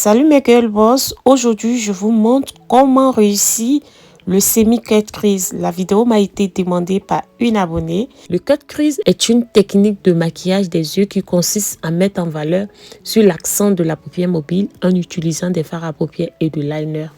Salut mes girl boss, aujourd'hui je vous montre comment réussir le semi-cut crease. La vidéo m'a été demandée par une abonnée. Le cut crease est une technique de maquillage des yeux qui consiste à mettre en valeur sur l'accent de la paupière mobile en utilisant des fards à paupières et de liner.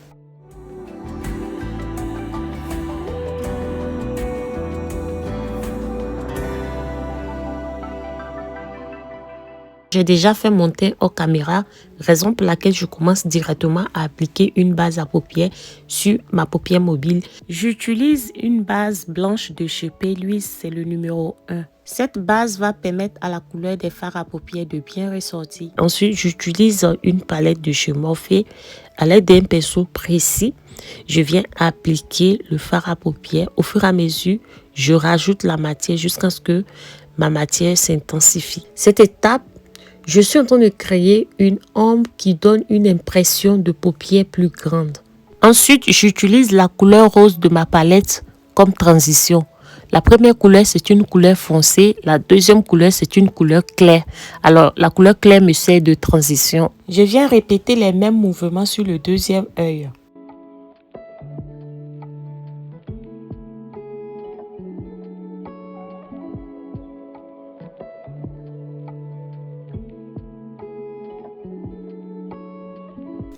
J'ai déjà fait mon teint hors caméra, raison pour laquelle je commence directement à appliquer une base à paupières sur ma paupière mobile. J'utilise une base blanche de chez P-Louise, c'est le numéro 1. Cette base va permettre à la couleur des fards à paupières de bien ressortir. Ensuite, j'utilise une palette de chez Morphe. À l'aide d'un pinceau précis, je viens appliquer le fard à paupières. Au fur et à mesure, je rajoute la matière jusqu'à ce que ma matière s'intensifie. Cette étape, je suis en train de créer une ombre qui donne une impression de paupières plus grande. Ensuite, j'utilise la couleur rose de ma palette comme transition. La première couleur, c'est une couleur foncée. La deuxième couleur, c'est une couleur claire. Alors, la couleur claire me sert de transition. Je viens répéter les mêmes mouvements sur le deuxième œil.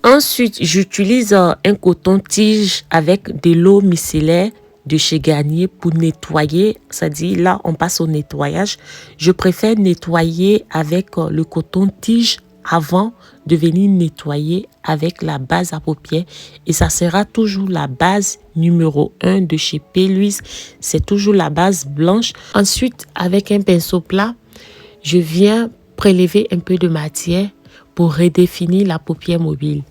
Ensuite, j'utilise un coton-tige avec de l'eau micellaire de chez Garnier pour nettoyer. C'est-à-dire, là, on passe au nettoyage. Je préfère nettoyer avec le coton-tige avant de venir nettoyer avec la base à paupières. Et ça sera toujours la base numéro 1 de chez P-Louise. C'est toujours la base blanche. Ensuite, avec un pinceau plat, je viens prélever un peu de matière pour redéfinir la paupière mobile.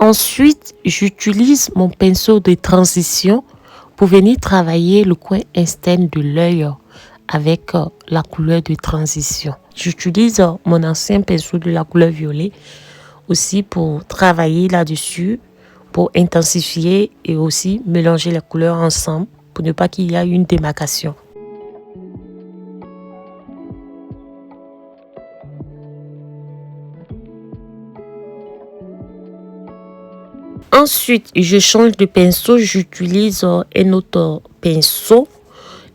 Ensuite, j'utilise mon pinceau de transition pour venir travailler le coin externe de l'œil avec la couleur de transition. J'utilise mon ancien pinceau de la couleur violet aussi pour travailler là-dessus, pour intensifier et aussi mélanger les couleurs ensemble pour ne pas qu'il y ait une démarcation. Ensuite, je change de pinceau, j'utilise un autre pinceau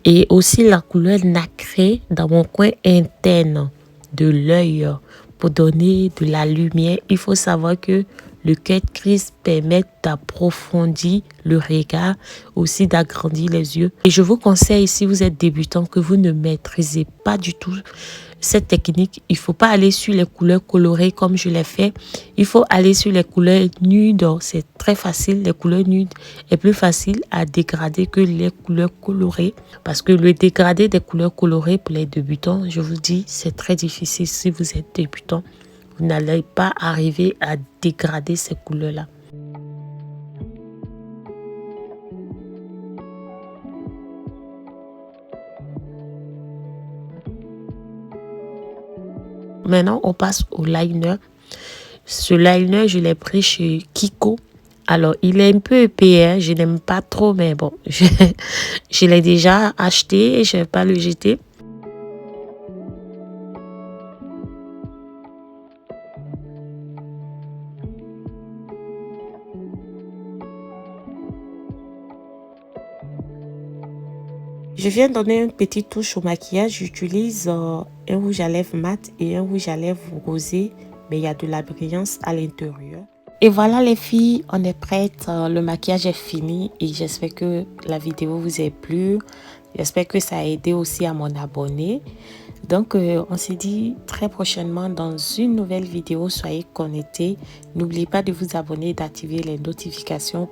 et aussi la couleur nacrée dans mon coin interne de l'œil pour donner de la lumière. Il faut savoir que le cut crease permet d'approfondir le regard, aussi d'agrandir les yeux. Et je vous conseille, si vous êtes débutant, que vous ne maîtrisez pas du tout cette technique, il ne faut pas aller sur les couleurs colorées comme je l'ai fait. Il faut aller sur les couleurs nudes. C'est très facile. Les couleurs nudes est plus facile à dégrader que les couleurs colorées. Parce que le dégradé des couleurs colorées pour les débutants, je vous dis, c'est très difficile. Si vous êtes débutant, vous n'allez pas arriver à dégrader ces couleurs-là. Maintenant, on passe au liner. Ce liner, je l'ai pris chez Kiko. Alors, il est un peu épais, hein? Je n'aime pas trop, mais bon, je l'ai déjà acheté et je ne vais pas le jeter. Je viens donner une petite touche au maquillage. J'utilise un rouge à lèvres mat et un rouge à lèvres rosé, mais il y a de la brillance à l'intérieur. Et voilà les filles, on est prête. Le maquillage est fini et j'espère que la vidéo vous a plu. J'espère que ça a aidé aussi à mon abonné. Donc, on se dit très prochainement dans une nouvelle vidéo. Soyez connectés. N'oubliez pas de vous abonner et d'activer les notifications.